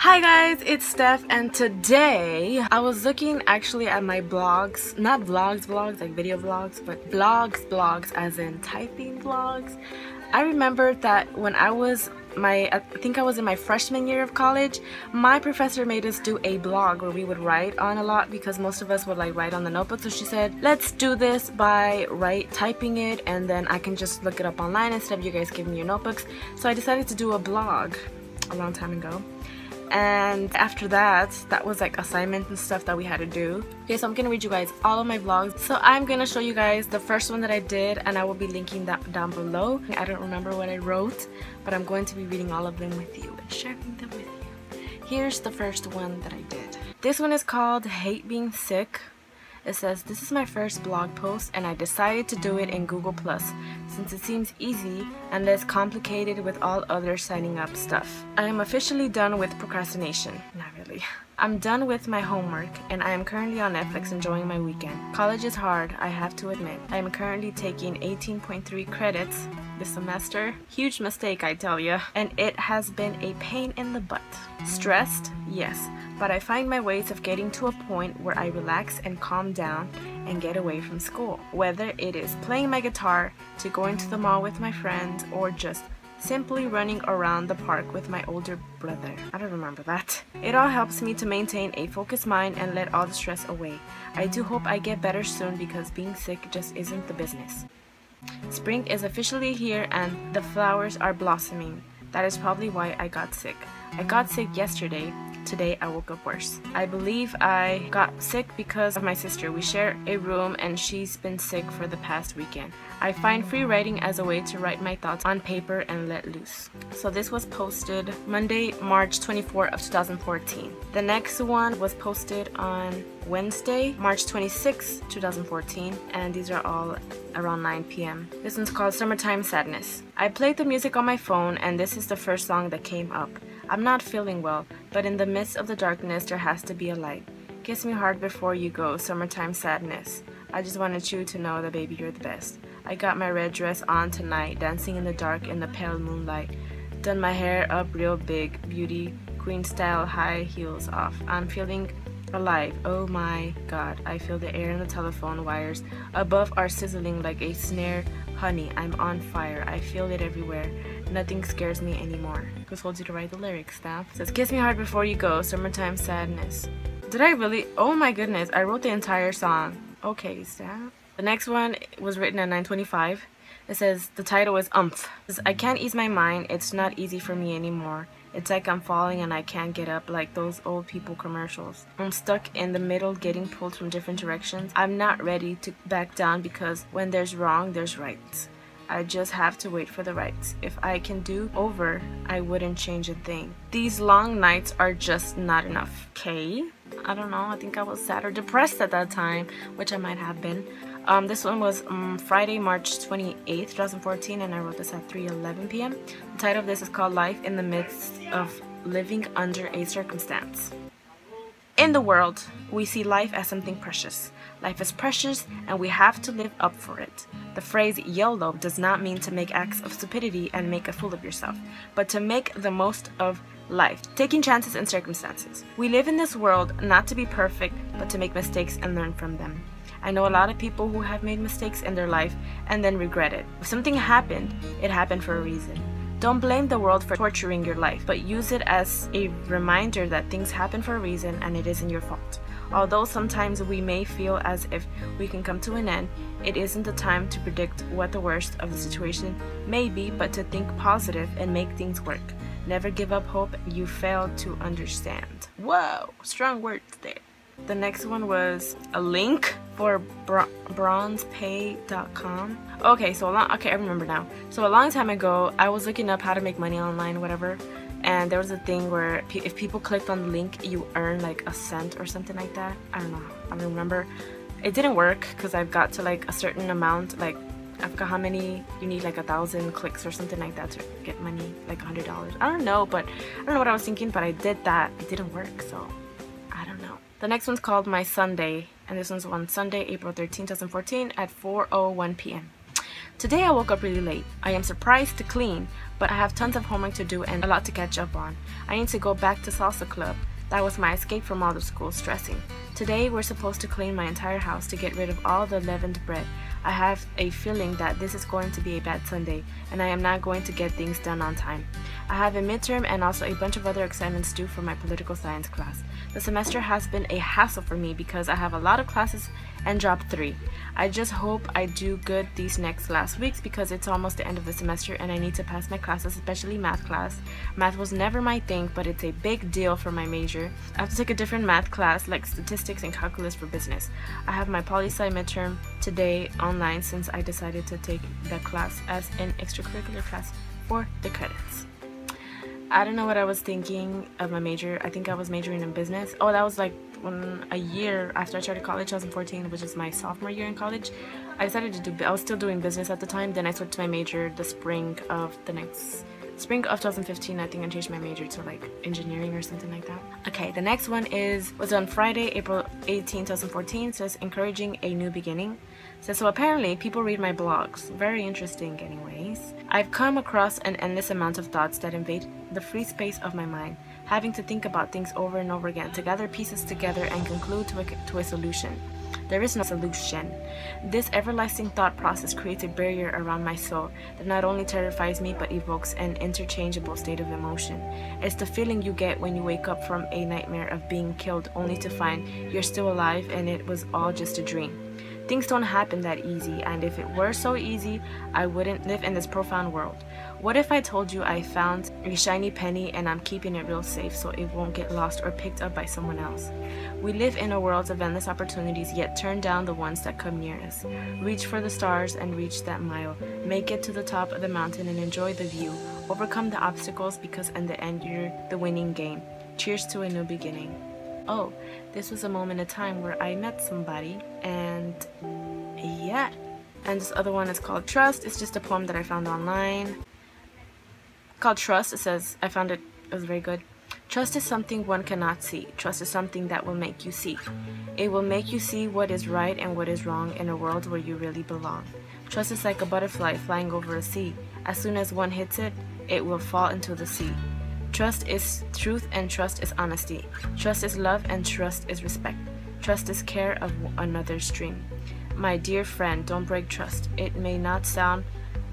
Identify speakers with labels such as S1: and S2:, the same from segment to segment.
S1: Hi guys, it's Steph, and today I was looking actually at my blogs, not vlogs like video vlogs, but blogs as in typing vlogs. I remembered that when I think I was in my freshman year of college, my professor made us do a blog where we would write on a lot because most of us would like write on the notebook. So she said, let's do this by typing it, and then I can just look it up online instead of you guys giving me your notebooks. So I decided to do a blog a long time ago. And after that was like assignments and stuff that we had to do. Okay, so I'm gonna read you guys all of my vlogs. So I'm gonna show you guys the first one that I did, and I will be linking that down below. I don't remember what I wrote, but I'm going to be reading all of them with you and sharing them with you. Here's the first one that I did. This one is called Hate Being Sick. It says, this is my first blog post and I decided to do it in Google Plus since it seems easy and less complicated with all other signing up stuff. I am officially done with procrastination. Not really. I'm done with my homework and I am currently on Netflix enjoying my weekend. College is hard, I have to admit. I am currently taking 18.3 credits this semester. Huge mistake, I tell ya. And it has been a pain in the butt. Stressed? Yes. But I find my ways of getting to a point where I relax and calm down and get away from school. Whether it is playing my guitar, to going to the mall with my friends, or just simply running around the park with my older brother. I don't remember that. It all helps me to maintain a focused mind and let all the stress away. I do hope I get better soon because being sick just isn't the business. Spring is officially here and the flowers are blossoming. That is probably why I got sick. I got sick yesterday. Today I woke up worse. I believe I got sick because of my sister. We share a room and she's been sick for the past weekend. I find free writing as a way to write my thoughts on paper and let loose. So this was posted Monday, March 24 of 2014. The next one was posted on Wednesday, March 26, 2014, and these are all around 9 p.m. This one's called Summertime Sadness. I played the music on my phone and this is the first song that came up. I'm not feeling well, but in the midst of the darkness there has to be a light. Kiss me hard before you go, summertime sadness. I just wanted you to know that baby you're the best. I got my red dress on tonight, dancing in the dark in the pale moonlight. Done my hair up real big, beauty queen style, high heels off. I'm feeling alive, oh my god. I feel the air in the telephone wires above are sizzling like a snare. Honey, I'm on fire, I feel it everywhere. Nothing scares me anymore. Who told you to write the lyrics, Steph? It says, kiss me hard before you go, summertime sadness. Did I really? Oh my goodness, I wrote the entire song. Okay, Steph. The next one was written at 9:25. It says, the title is Umph. It says, I can't ease my mind, it's not easy for me anymore. It's like I'm falling and I can't get up, like those old people commercials. I'm stuck in the middle, getting pulled from different directions. I'm not ready to back down because when there's wrong, there's right. I just have to wait for the rights. If I can do over, I wouldn't change a thing. These long nights are just not enough. Okay? I don't know. I think I was sad or depressed at that time, which I might have been. This one was Friday, March 28th, 2014, and I wrote this at 3:11 p.m. The title of this is called Life in the Midst of Living Under a Circumstance. In the world, we see life as something precious. Life is precious and we have to live up for it. The phrase YOLO does not mean to make acts of stupidity and make a fool of yourself, but to make the most of life, taking chances and circumstances. We live in this world not to be perfect, but to make mistakes and learn from them. I know a lot of people who have made mistakes in their life and then regret it. If something happened, it happened for a reason. Don't blame the world for torturing your life, but use it as a reminder that things happen for a reason and it isn't your fault. Although sometimes we may feel as if we can come to an end, it isn't the time to predict what the worst of the situation may be, but to think positive and make things work. Never give up hope, you fail to understand. Whoa, strong words there. The next one was a link for bronzepay.com. Okay, I remember now. So a long time ago, I was looking up how to make money online, whatever. And there was a thing where if people clicked on the link, you earn like a cent or something like that. I don't know. I don't remember. It didn't work because I've got to like a certain amount. Like I forgot how many. You need like 1,000 clicks or something like that to get money, like $100. I don't know, but I don't know what I was thinking. But I did that. It didn't work, so I don't know. The next one's called My Sunday, and this one's on Sunday, April 13, 2014 at 4:01 p.m. Today I woke up really late. I am surprised to clean, but I have tons of homework to do and a lot to catch up on. I need to go back to salsa club. That was my escape from all the school stressing. Today we're supposed to clean my entire house to get rid of all the leavened bread. I have a feeling that this is going to be a bad Sunday and I am not going to get things done on time. I have a midterm and also a bunch of other assignments due for my political science class. The semester has been a hassle for me because I have a lot of classes and dropped 3. I just hope I do good these last weeks because it's almost the end of the semester and I need to pass my classes, especially math class. Math was never my thing, but it's a big deal for my major. I have to take a different math class like statistics and calculus for business. I have my poli-sci midterm today online since I decided to take the class as an extracurricular class for the credits. I don't know what I was thinking of my major. I think I was majoring in business. Oh, that was like a year after I started college, 2014, which is my sophomore year in college. I decided to do, I was still doing business at the time. Then I switched my major the spring of 2015. I think I changed my major to like engineering or something like that. Okay, the next one was on Friday, April 18, 2014. Says encouraging a new beginning. So apparently people read my blogs. Very interesting anyways. I've come across an endless amount of thoughts that invade the free space of my mind, having to think about things over and over again, to gather pieces together and conclude to a solution. There is no solution. This everlasting thought process creates a barrier around my soul that not only terrifies me but evokes an interchangeable state of emotion. It's the feeling you get when you wake up from a nightmare of being killed only to find you're still alive and it was all just a dream. Things don't happen that easy, and if it were so easy, I wouldn't live in this profound world. What if I told you I found a shiny penny and I'm keeping it real safe so it won't get lost or picked up by someone else? We live in a world of endless opportunities, yet turn down the ones that come near us. Reach for the stars and reach that mile. Make it to the top of the mountain and enjoy the view. Overcome the obstacles because in the end you're the winning game. Cheers to a new beginning. Oh, this was a moment in time where I met somebody, and yeah. And this other one is called Trust. It's just a poem that I found online. Called Trust. It says, I found it was very good. Trust is something one cannot see. Trust is something that will make you see. It will make you see what is right and what is wrong in a world where you really belong. Trust is like a butterfly flying over a sea. As soon as one hits it, it will fall into the sea. Trust is truth and trust is honesty. Trust is love and trust is respect. Trust is care of another's dream. My dear friend, don't break trust. It may not sound,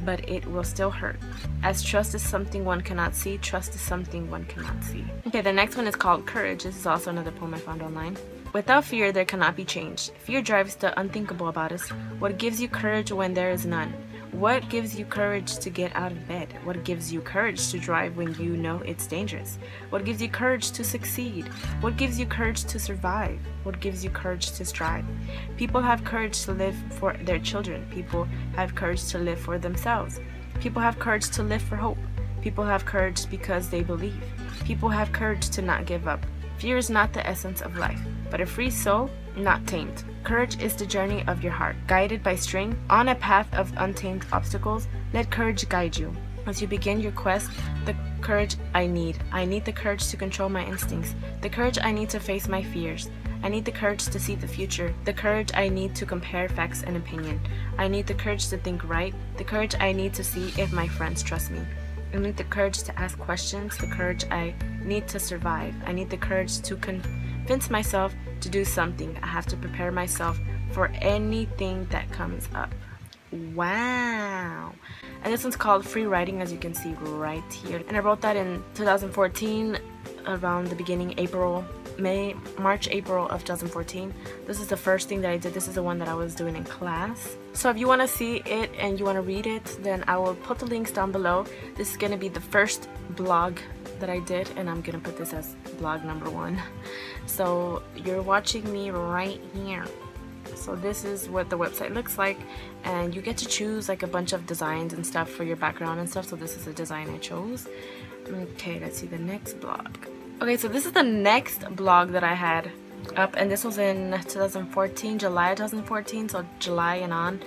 S1: but it will still hurt. As trust is something one cannot see, trust is something one cannot see. Okay, the next one is called Courage. This is also another poem I found online. Without fear, there cannot be change. Fear drives the unthinkable about us. What gives you courage when there is none? What gives you courage to get out of bed? What gives you courage to drive when you know it's dangerous? What gives you courage to succeed? What gives you courage to survive? What gives you courage to strive? People have courage to live for their children. People have courage to live for themselves. People have courage to live for hope. People have courage because they believe. People have courage to not give up. Fear is not the essence of life, but a free soul, not tamed. Courage is the journey of your heart, guided by string, on a path of untamed obstacles. Let courage guide you. As you begin your quest, the courage I need the courage to control my instincts, the courage I need to face my fears. I need the courage to see the future, the courage I need to compare facts and opinion. I need the courage to think right, the courage I need to see if my friends trust me. I need the courage to ask questions, the courage I need to survive. I need the courage to convince myself to do something. I have to prepare myself for anything that comes up. Wow. And this one's called Free Writing, as you can see right here. And I wrote that in 2014, around the beginning, March, April of 2014. This is the first thing that I did. This is the one that I was doing in class. So if you want to see it and you want to read it, then I will put the links down below. This is going to be the first blog that I did, and I'm going to put this as blog number 1. So you're watching me right here. So this is what the website looks like, and you get to choose like a bunch of designs and stuff for your background and stuff. So this is a design I chose. Okay, let's see the next blog. Okay, so this is the next blog that I had up, and this was in 2014, July 2014, so July and on.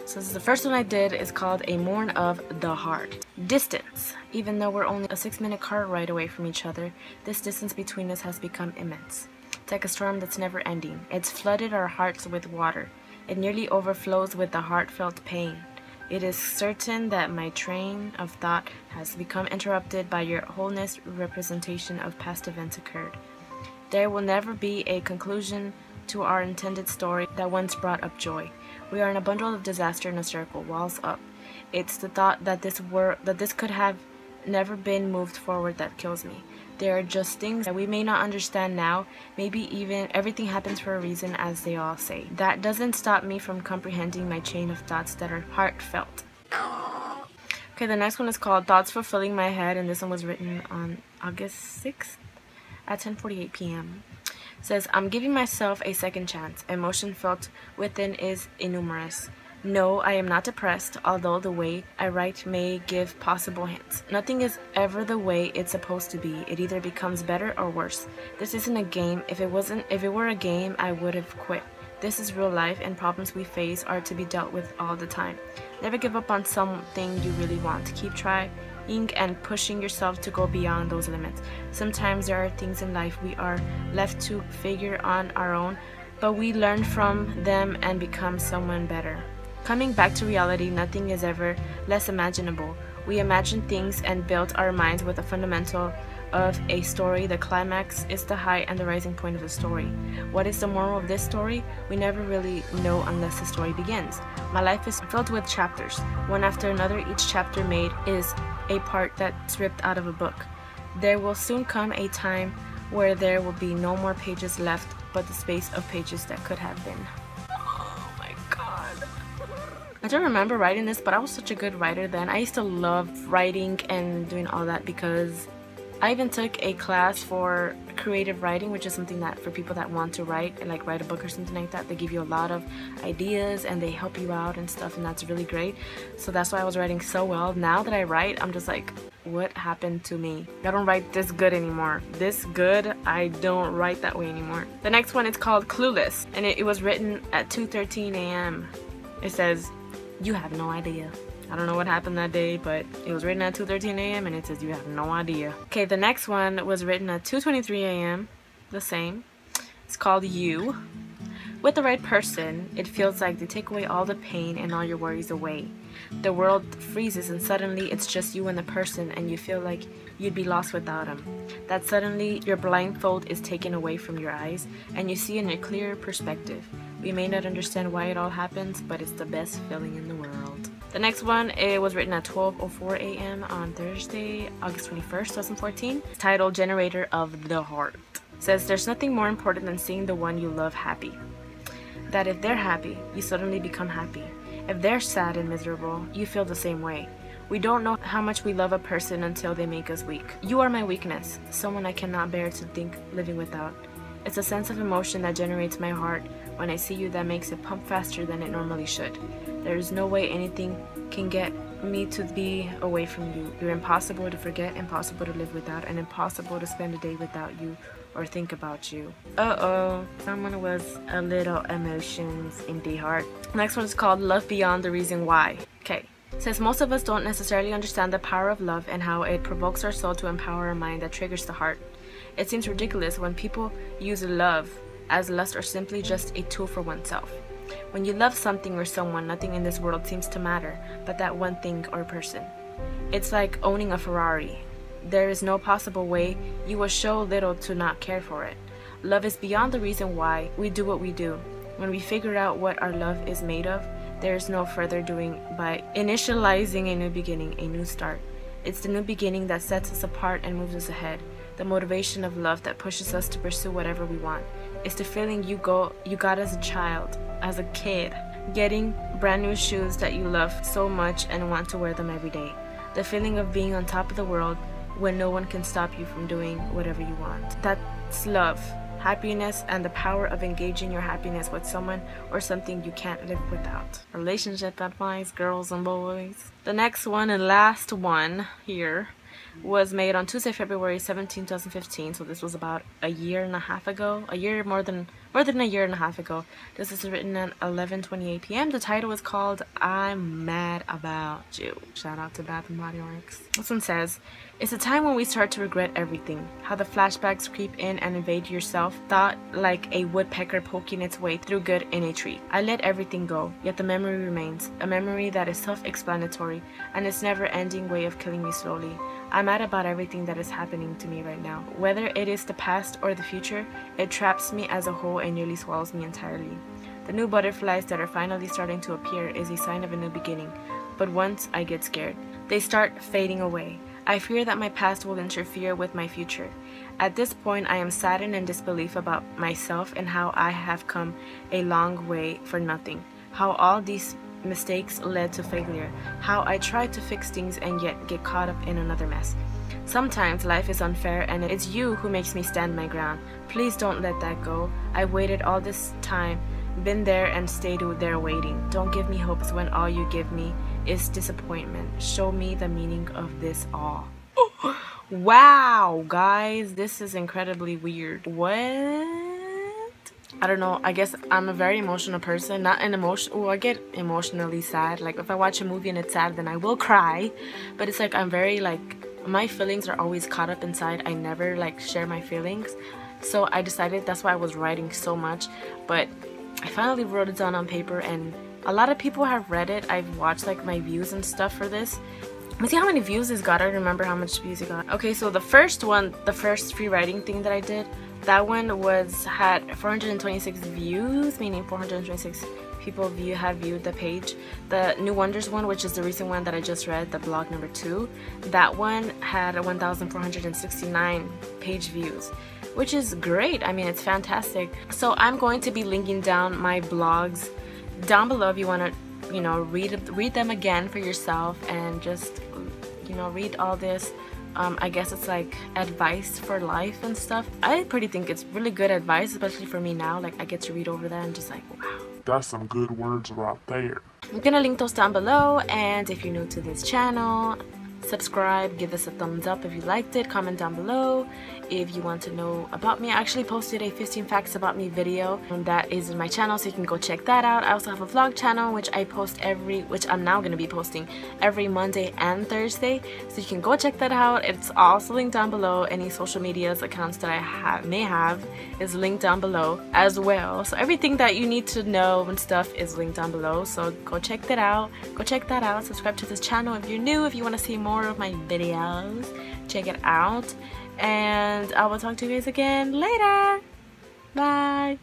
S1: So this is the first one I did. Is called A Mourn of the Heart. Distance. Even though we're only a 6-minute car ride away from each other, this distance between us has become immense. It's like a storm that's never ending. It's flooded our hearts with water. It nearly overflows with the heartfelt pain. It is certain that my train of thought has become interrupted by your wholeness representation of past events occurred. There will never be a conclusion to our intended story that once brought up joy. We are in a bundle of disaster in a circle, walls up. It's the thought that this could have never been moved forward that kills me. There are just things that we may not understand now. Maybe even everything happens for a reason, as they all say. That doesn't stop me from comprehending my chain of thoughts that are heartfelt. Okay, the next one is called Thoughts Fulfilling My Head, and this one was written on August 6th at 10:48 p.m. It says, I'm giving myself a second chance. Emotion felt within is innumerous. No, I am not depressed, although the way I write may give possible hints. Nothing is ever the way it's supposed to be. It either becomes better or worse. This isn't a game. If it were a game, I would have quit. This is real life, and problems we face are to be dealt with all the time. Never give up on something you really want. Keep trying and pushing yourself to go beyond those limits. Sometimes there are things in life we are left to figure on our own, but we learn from them and become someone better. Coming back to reality, nothing is ever less imaginable. We imagine things and build our minds with a fundamental of a story. The climax is the high and the rising point of the story. What is the moral of this story? We never really know unless the story begins. My life is filled with chapters, one after another. Each chapter made is a part that's ripped out of a book. There will soon come a time where there will be no more pages left but the space of pages that could have been. Oh my god. I don't remember writing this, but I was such a good writer then. I used to love writing and doing all that because I even took a class for creative writing, which is something that for people that want to write and like write a book or something like that. They give you a lot of ideas and they help you out and stuff, and that's really great. So that's why I was writing so well. Now that I write, I'm just like, what happened to me? I don't write this good anymore. This good, I don't write that way anymore. The next one is called Clueless, and it was written at 2:13 a.m. It says, you have no idea. I don't know what happened that day, but it was written at 2:13 a.m. and it says you have no idea. Okay, the next one was written at 2:23 a.m. The same. It's called You. With the right person, it feels like they take away all the pain and all your worries away. The world freezes and suddenly it's just you and the person, and you feel like you'd be lost without him. That suddenly your blindfold is taken away from your eyes and you see in a clearer perspective. We may not understand why it all happens, but it's the best feeling in the world. The next one, it was written at 12:04 a.m. on Thursday, August 21st, 2014. It's titled Generator of the Heart. It says, there's nothing more important than seeing the one you love happy. That if they're happy, you suddenly become happy. If they're sad and miserable, you feel the same way. We don't know how much we love a person until they make us weak. You are my weakness, someone I cannot bear to think living without. It's a sense of emotion that generates my heart when I see you that makes it pump faster than it normally should. There is no way anything can get me to be away from you. You're impossible to forget, impossible to live without, and impossible to spend a day without you or think about you. Someone was a little emotions in the heart. Next one is called Love Beyond the Reason Why. Okay. It says most of us don't necessarily understand the power of love and how it provokes our soul to empower a mind that triggers the heart. It seems ridiculous when people use love as lust or simply just a tool for oneself. When you love something or someone, nothing in this world seems to matter but that one thing or person. It's like owning a Ferrari. There is no possible way you will show little to not care for it. Love is beyond the reason why we do what we do. When we figure out what our love is made of, there is no further doing by initializing a new beginning, a new start. It's the new beginning that sets us apart and moves us ahead. The motivation of love that pushes us to pursue whatever we want. It's the feeling you got as a child, as a kid, getting brand new shoes that you love so much and want to wear them every day. The feeling of being on top of the world when no one can stop you from doing whatever you want. That's love, happiness, and the power of engaging your happiness with someone or something you can't live without. Relationship advice, girls and boys. The next one and last one here was made on Tuesday, February 17, 2015. So this was about a year and a half ago. More than a year and a half ago. This is written at 11:28 p.m. The title is called I'm Mad About You. Shout out to Bath and Body Works. This one says, It's a time when we start to regret everything. How the flashbacks creep in and invade your self-thought like a woodpecker poking its way through good in a tree. I let everything go, yet the memory remains. A memory that is self-explanatory and its never-ending way of killing me slowly. I'm mad about everything that is happening to me right now. Whether it is the past or the future, it traps me as a whole and nearly swallows me entirely. The new butterflies that are finally starting to appear is a sign of a new beginning. But once I get scared, they start fading away. I fear that my past will interfere with my future. At this point, I am saddened in disbelief about myself and how I have come a long way for nothing. How all these mistakes led to failure. How I tried to fix things and yet get caught up in another mess. Sometimes life is unfair and it's you who makes me stand my ground. Please don't let that go. I've waited all this time, been there and stayed there waiting. Don't give me hopes when all you give me is disappointment. Show me the meaning of this all. Wow, guys, this is incredibly weird. What? I don't know. I guess I'm a very emotional person. Not an emotion. Oh, I get emotionally sad. Like if I watch a movie and it's sad, then I will cry. But it's like I'm very like my feelings are always caught up inside. I never like share my feelings. So I decided that's why I was writing so much. But I finally wrote it down on paper and a lot of people have read it. I've watched like my views and stuff for this. Let's see how many views it got. I don't remember how much views it got. Okay, so the first one, the first free writing thing that I did, that one had 426 views, meaning 426 people have viewed the page. The New Wonders one, which is the recent one that I just read, the blog number 2, that one had 1,469 page views, which is great. I mean, it's fantastic. So I'm going to be linking down my blogs down below if you want to, you know, read them again for yourself and just, you know, read all this. I guess it's like advice for life and stuff. I pretty think it's really good advice, especially for me now. Like I get to read over that and just like, wow.
S2: That's some good words right there.
S1: I'm gonna link those down below, and if you're new to this channel, subscribe, give us a thumbs up if you liked it, comment down below if you want to know about me. I actually posted a 15 facts about me video, and that is in my channel, so you can go check that out. I also have a vlog channel which I post which I'm now going to be posting every Monday and Thursday, so you can go check that out. It's also linked down below. Any social medias accounts that I may have is linked down below as well, so everything that you need to know and stuff is linked down below, so go check that out. Subscribe to this channel if you're new. If you want to see more of my videos, check it out, and I will talk to you guys again later. Bye.